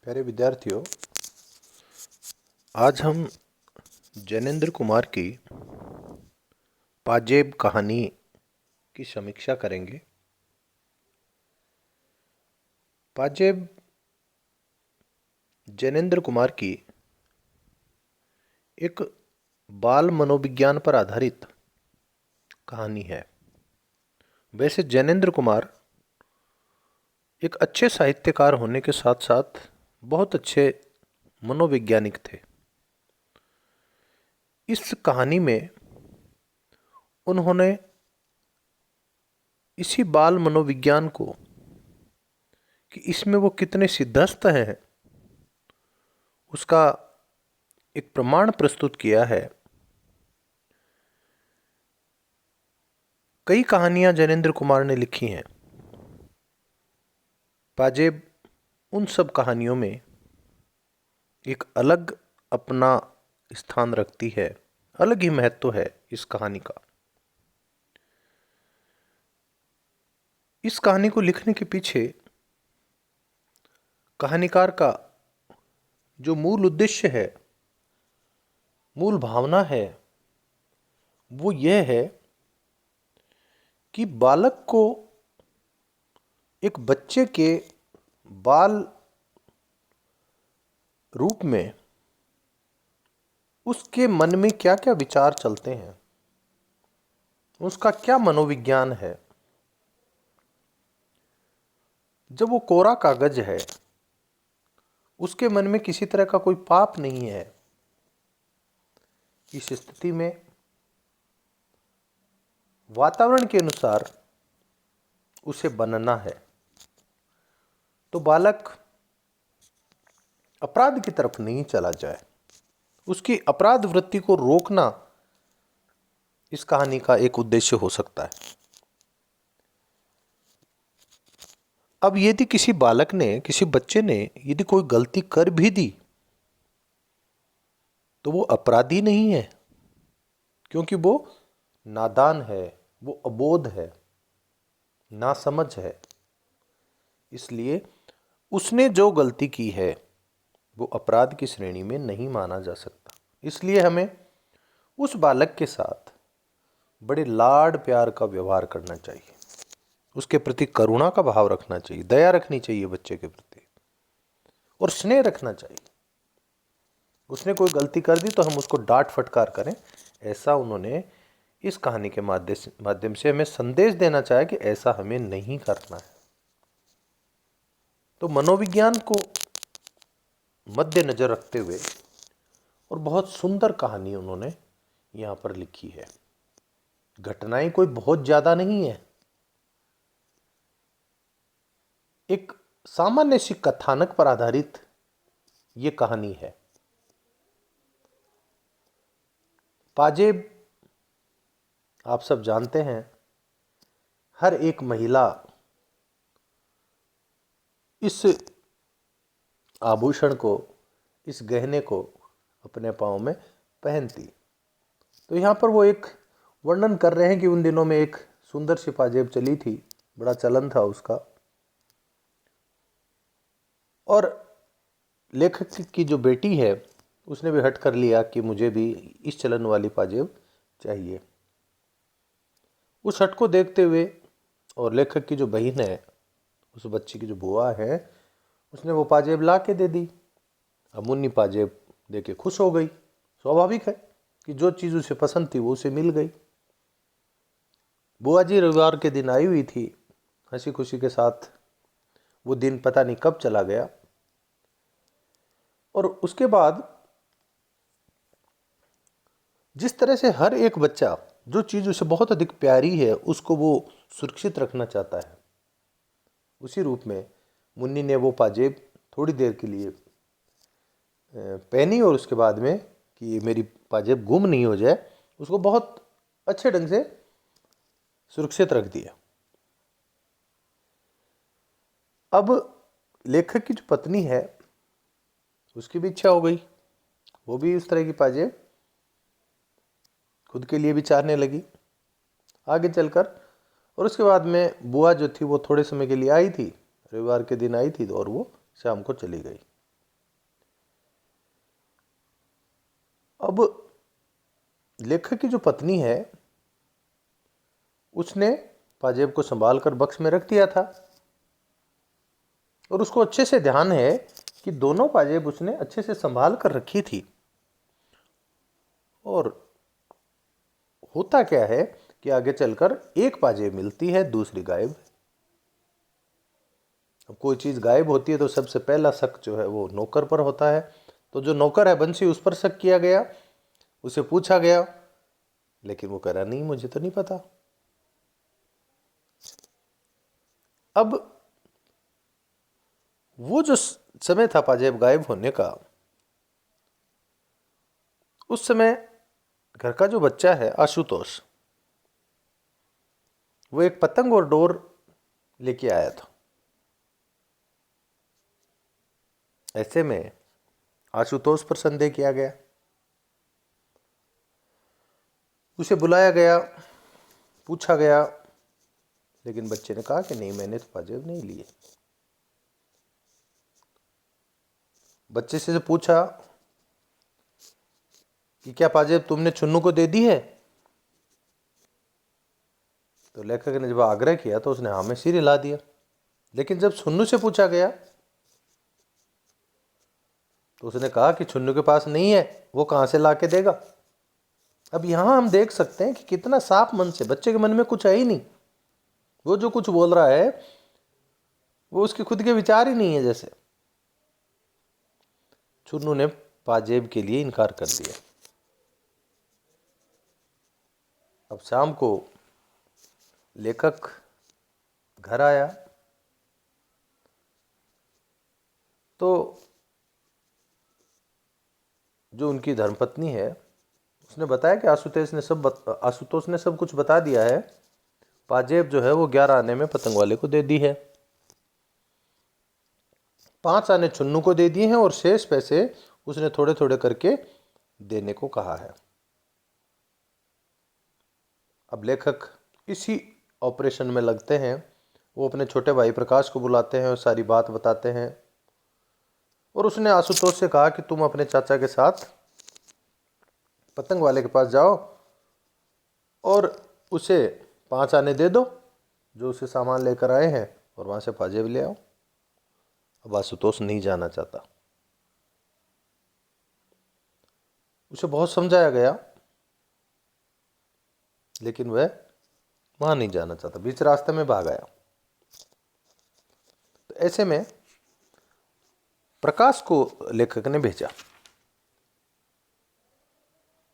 प्यारे विद्यार्थियों, आज हम जैनेन्द्र कुमार की पाजेब कहानी की समीक्षा करेंगे। पाजेब जैनेन्द्र कुमार की एक बाल मनोविज्ञान पर आधारित कहानी है। वैसे जैनेन्द्र कुमार एक अच्छे साहित्यकार होने के साथ साथ बहुत अच्छे मनोवैज्ञानिक थे। इस कहानी में उन्होंने इसी बाल मनोविज्ञान को कि इसमें वो कितने सिद्धस्थ हैं उसका एक प्रमाण प्रस्तुत किया है। कई कहानियां जैनेन्द्र कुमार ने लिखी हैं। पाजेब उन सब कहानियों में एक अलग अपना स्थान रखती है, अलग ही महत्व है इस कहानी का। इस कहानी को लिखने के पीछे कहानीकार का जो मूल उद्देश्य है, मूल भावना है, वो यह है कि बालक को एक बच्चे के बाल रूप में उसके मन में क्या क्या विचार चलते हैं, उसका क्या मनोविज्ञान है। जब वो कोरा कागज है, उसके मन में किसी तरह का कोई पाप नहीं है, इस स्थिति में वातावरण के अनुसार उसे बनना है। तो बालक अपराध की तरफ नहीं चला जाए, उसकी अपराध वृत्ति को रोकना इस कहानी का एक उद्देश्य हो सकता है। अब यदि किसी बालक ने, किसी बच्चे ने यदि कोई गलती कर भी दी तो वो अपराधी नहीं है, क्योंकि वो नादान है, वो अबोध है, नासमझ है। इसलिए उसने जो गलती की है वो अपराध की श्रेणी में नहीं माना जा सकता। इसलिए हमें उस बालक के साथ बड़े लाड प्यार का व्यवहार करना चाहिए, उसके प्रति करुणा का भाव रखना चाहिए, दया रखनी चाहिए बच्चे के प्रति, और स्नेह रखना चाहिए। उसने कोई गलती कर दी तो हम उसको डांट फटकार करें, ऐसा उन्होंने इस कहानी के माध्यम से हमें संदेश देना चाहे कि ऐसा हमें नहीं करना है। तो मनोविज्ञान को मद्देनजर रखते हुए और बहुत सुंदर कहानी उन्होंने यहाँ पर लिखी है। घटनाएं कोई बहुत ज्यादा नहीं है, एक सामान्य सी कथानक पर आधारित ये कहानी है। पाजेब आप सब जानते हैं, हर एक महिला इस आभूषण को, इस गहने को अपने पांव में पहनती। तो यहाँ पर वो एक वर्णन कर रहे हैं कि उन दिनों में एक सुंदर सी पाजेब चली थी, बड़ा चलन था उसका, और लेखक की जो बेटी है उसने भी हट कर लिया कि मुझे भी इस चलन वाली पाजेब चाहिए। उस हट को देखते हुए और लेखक की जो बहन है, उस बच्ची की जो बुआ है, उसने वो पाजेब ला के दे दी। अब मुन्नी पाजेब दे के खुश हो गई। स्वाभाविक है कि जो चीज़ उसे पसंद थी वो उसे मिल गई। बुआ जी रविवार के दिन आई हुई थी, हंसी खुशी के साथ। वो दिन पता नहीं कब चला गया। और उसके बाद जिस तरह से हर एक बच्चा जो चीज़ उसे बहुत अधिक प्यारी है उसको वो सुरक्षित रखना चाहता है, उसी रूप में मुन्नी ने वो पाजेब थोड़ी देर के लिए पहनी, और उसके बाद में कि मेरी पाजेब गुम नहीं हो जाए, उसको बहुत अच्छे ढंग से सुरक्षित रख दिया। अब लेखक की जो पत्नी है उसकी भी इच्छा हो गई, वो भी उस तरह की पाजेब खुद के लिए भी चाहने लगी आगे चलकर। और उसके बाद में बुआ जो थी वो थोड़े समय के लिए आई थी, रविवार के दिन आई थी, और वो शाम को चली गई। अब लेखक की जो पत्नी है उसने पाजेब को संभाल कर बक्स में रख दिया था और उसको अच्छे से ध्यान है कि दोनों पाजेब उसने अच्छे से संभाल कर रखी थी। और होता क्या है कि आगे चलकर एक पाजेब मिलती है, दूसरी गायब। अब कोई चीज़ गायब होती है तो सबसे पहला शक जो है वो नौकर पर होता है। तो जो नौकर है बंसी, उस पर शक किया गया, उसे पूछा गया, लेकिन वो कह रहा नहीं, मुझे तो नहीं पता। अब वो जो समय था पाजेब गायब होने का, उस समय घर का जो बच्चा है आशुतोष, वो एक पतंग और डोर लेके आया था। ऐसे में आशुतोष पर संदेह किया गया, उसे बुलाया गया, पूछा गया, लेकिन बच्चे ने कहा कि नहीं, मैंने तो पाजेब नहीं लिए। बच्चे से पूछा कि क्या पाजेब तुमने छुन्नू को दे दी है? तो लेखक ने जब आग्रह किया तो उसने हाँ में सिर हिला दिया। लेकिन जब छुन्नू से पूछा गया तो उसने कहा कि छुन्नू के पास नहीं है, वो कहाँ से ला के देगा। अब यहाँ हम देख सकते हैं कि कितना साफ मन से, बच्चे के मन में कुछ है ही नहीं, वो जो कुछ बोल रहा है वो उसके खुद के विचार ही नहीं है। जैसे छुन्नू ने पाजेब के लिए इनकार कर दिया। अब शाम को लेखक घर आया तो जो उनकी धर्मपत्नी है उसने बताया कि आशुतोष ने सब कुछ बता दिया है। पाजेब जो है वो 11 आने में पतंग वाले को दे दी है, 5 आने छुन्नू को दे दिए हैं और शेष पैसे उसने थोड़े थोड़े करके देने को कहा है। अब लेखक इसी ऑपरेशन में लगते हैं। वो अपने छोटे भाई प्रकाश को बुलाते हैं और सारी बात बताते हैं। और उसने आशुतोष से कहा कि तुम अपने चाचा के साथ पतंग वाले के पास जाओ और उसे 5 आने दे दो जो उसे सामान लेकर आए हैं, और वहाँ से पाजेब ले आओ। अब आशुतोष नहीं जाना चाहता, उसे बहुत समझाया गया, लेकिन वह वहाँ नहीं जाना चाहता, बीच रास्ते में भाग आया। तो ऐसे में प्रकाश को लेखक ने भेजा।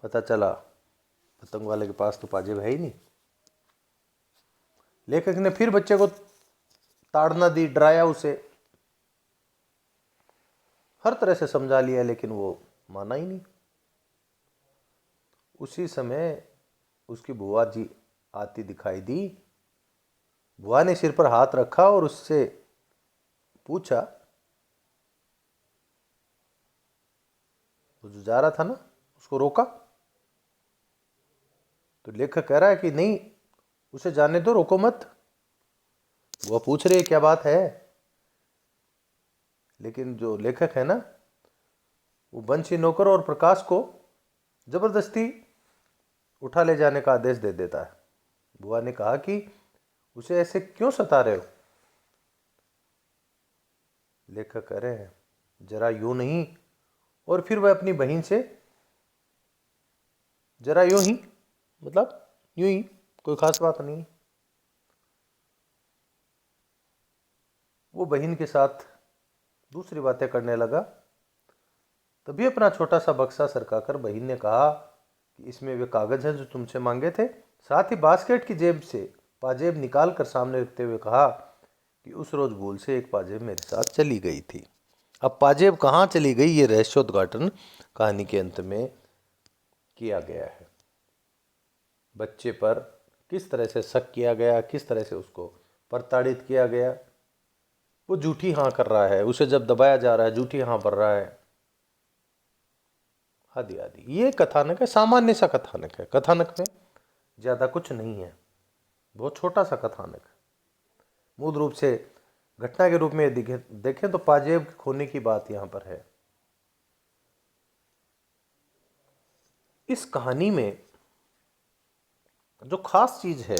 पता चला पतंग वाले के पास तो पाजेब है ही नहीं। लेखक ने फिर बच्चे को ताड़ना दी, डराया उसे, हर तरह से समझा लिया, लेकिन वो माना ही नहीं। उसी समय उसकी बुआ जी आती दिखाई दी। बुआ ने सिर पर हाथ रखा और उससे पूछा, वो जो जा रहा था ना उसको रोका। तो लेखक कह रहा है कि नहीं, उसे जाने दो, रोको मत। वो पूछ रही है क्या बात है, लेकिन जो लेखक है ना वो बंशी नौकर और प्रकाश को जबरदस्ती उठा ले जाने का आदेश दे देता है। बुआ ने कहा कि उसे ऐसे क्यों सता रहे हो? लेखक कह रहे हैं जरा यूं नहीं, और फिर वह अपनी बहन से जरा यूं ही, मतलब यूं ही, कोई खास बात नहीं। वो बहन के साथ दूसरी बातें करने लगा। तभी अपना छोटा सा बक्सा सरकाकर बहन ने कहा कि इसमें वे कागज हैं जो तुमसे मांगे थे। साथ ही बास्केट की जेब से पाजेब निकाल कर सामने रखते हुए कहा कि उस रोज भूल से एक पाजेब मेरे साथ चली गई थी। अब पाजेब कहाँ चली गई, ये रहस्योद्घाटन कहानी के अंत में किया गया है। बच्चे पर किस तरह से शक किया गया, किस तरह से उसको प्रताड़ित किया गया। वो झूठी हाँ कर रहा है, उसे जब दबाया जा रहा है झूठी हाँ भर रहा है, आदि आदि। ये कथानक है, सामान्य सा कथानक है। कथानक में ज़्यादा कुछ नहीं है, बहुत छोटा सा कथानक है। मूल रूप से घटना के रूप में देखें तो पाजेब खोने की बात यहाँ पर है। इस कहानी में जो खास चीज है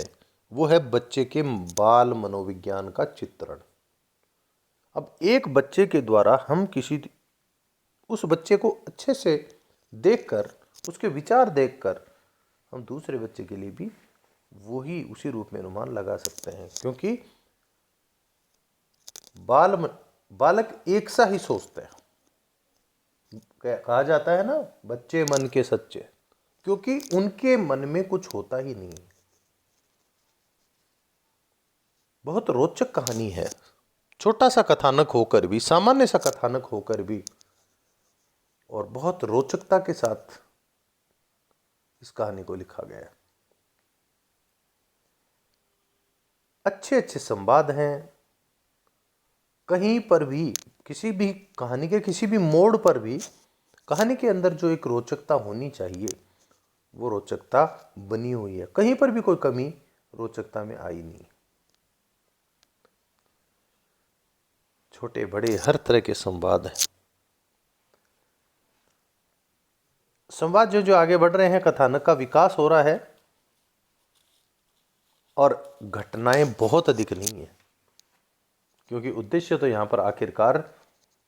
वो है बच्चे के बाल मनोविज्ञान का चित्रण। अब एक बच्चे के द्वारा हम उस बच्चे को अच्छे से देखकर, उसके विचार देखकर हम दूसरे बच्चे के लिए भी वही उसी रूप में अनुमान लगा सकते हैं, क्योंकि बालक एक सा ही सोचते हैं। कहा जाता है ना, बच्चे मन के सच्चे, क्योंकि उनके मन में कुछ होता ही नहीं। बहुत रोचक कहानी है, छोटा सा कथानक होकर भी, सामान्य सा कथानक होकर भी, और बहुत रोचकता के साथ इस कहानी को लिखा गया है। अच्छे अच्छे संवाद हैं। कहीं पर भी, किसी भी कहानी के किसी भी मोड़ पर भी कहानी के अंदर जो एक रोचकता होनी चाहिए वो रोचकता बनी हुई है। कहीं पर भी कोई कमी रोचकता में आई नहीं। छोटे बड़े हर तरह के संवाद हैं। संवाद जो जो आगे बढ़ रहे हैं, कथानक का विकास हो रहा है और घटनाएं बहुत अधिक नहीं है, क्योंकि उद्देश्य तो यहाँ पर आखिरकार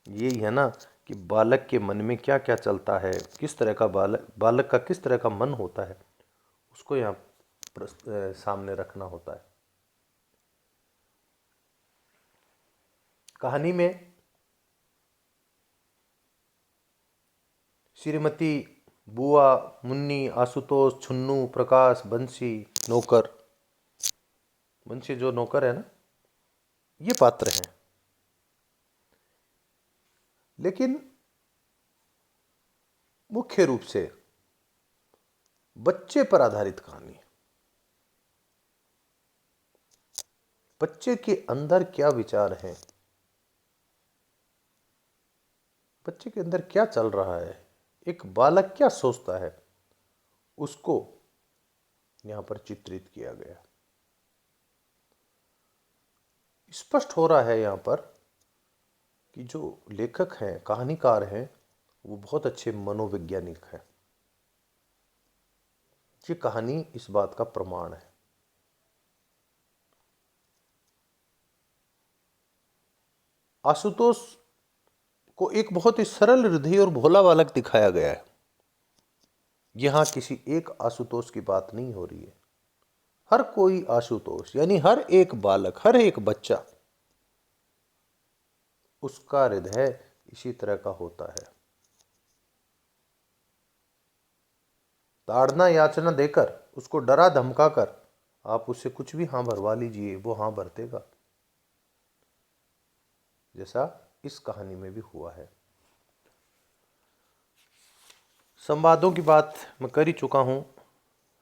यही है ना कि बालक के मन में क्या क्या चलता है, किस तरह का बालक का किस तरह का मन होता है, उसको यहाँ सामने रखना होता है। कहानी में श्रीमती, बुआ, मुन्नी, आशुतोष, छुन्नू, प्रकाश, बंसी, नौकर, बंसी जो नौकर है ना, ये पात्र हैं। लेकिन मुख्य रूप से बच्चे पर आधारित कहानी है। बच्चे के अंदर क्या विचार हैं, बच्चे के अंदर क्या चल रहा है, एक बालक क्या सोचता है, उसको यहां पर चित्रित किया गया। स्पष्ट हो रहा है यहां पर कि जो लेखक हैं, कहानीकार हैं, वो बहुत अच्छे मनोवैज्ञानिक हैं। ये कहानी इस बात का प्रमाण है। आशुतोष को एक बहुत ही सरल हृदय और भोला बालक दिखाया गया है। यहां किसी एक आशुतोष की बात नहीं हो रही है। हर कोई आशुतोष, यानी हर एक बालक, हर एक बच्चा, उसका हृदय इसी तरह का होता है। ताड़ना याचना देकर, उसको डरा धमका कर आप उससे कुछ भी हाँ भरवा लीजिए, वो हाँ भर देगा, जैसा इस कहानी में भी हुआ है। संवादों की बात मैं कर ही चुका हूँ।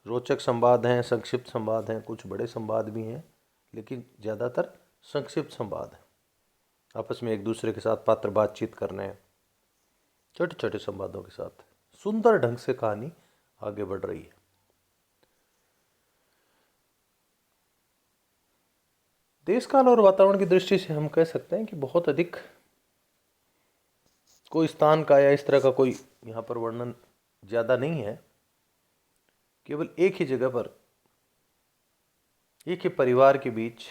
रोचक संवाद हैं, संक्षिप्त संवाद हैं, कुछ बड़े संवाद भी हैं, लेकिन ज़्यादातर संक्षिप्त संवाद हैं। आपस में एक दूसरे के साथ पात्र बातचीत करने हैं, छोटे छोटे संवादों के साथ सुंदर ढंग से कहानी आगे बढ़ रही है। देश काल और वातावरण की दृष्टि से हम कह सकते हैं कि बहुत अधिक कोई स्थान का या इस तरह का कोई यहाँ पर वर्णन ज़्यादा नहीं है। केवल एक ही जगह पर, एक ही परिवार के बीच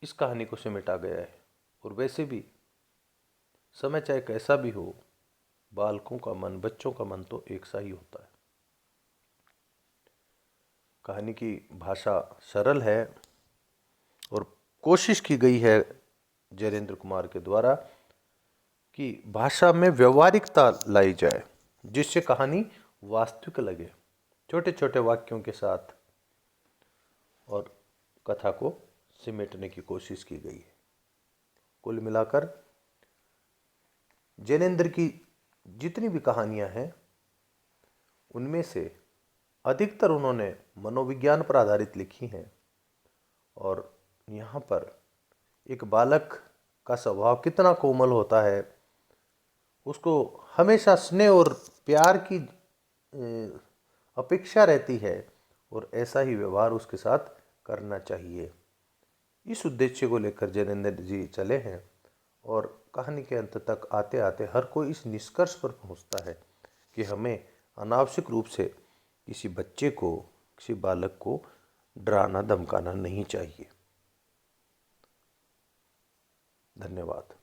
इस कहानी को सिमटा गया है। और वैसे भी समय चाहे कैसा भी हो, बालकों का मन, बच्चों का मन तो एक सा ही होता है। कहानी की भाषा सरल है और कोशिश की गई है जयेंद्र कुमार के द्वारा कि भाषा में व्यवहारिकता लाई जाए, जिससे कहानी वास्तविक लगे, छोटे छोटे वाक्यों के साथ, और कथा को सिमेटने की कोशिश की गई है। कुल मिलाकर जैनेन्द्र की जितनी भी कहानियां हैं, उनमें से अधिकतर उन्होंने मनोविज्ञान पर आधारित लिखी हैं। और यहाँ पर एक बालक का स्वभाव कितना कोमल होता है, उसको हमेशा स्नेह और प्यार की अपेक्षा रहती है, और ऐसा ही व्यवहार उसके साथ करना चाहिए। इस उद्देश्य को लेकर जैनेन्द्र जी चले हैं, और कहानी के अंत तक आते आते हर कोई इस निष्कर्ष पर पहुंचता है कि हमें अनावश्यक रूप से किसी बच्चे को, किसी बालक को डराना धमकाना नहीं चाहिए। धन्यवाद।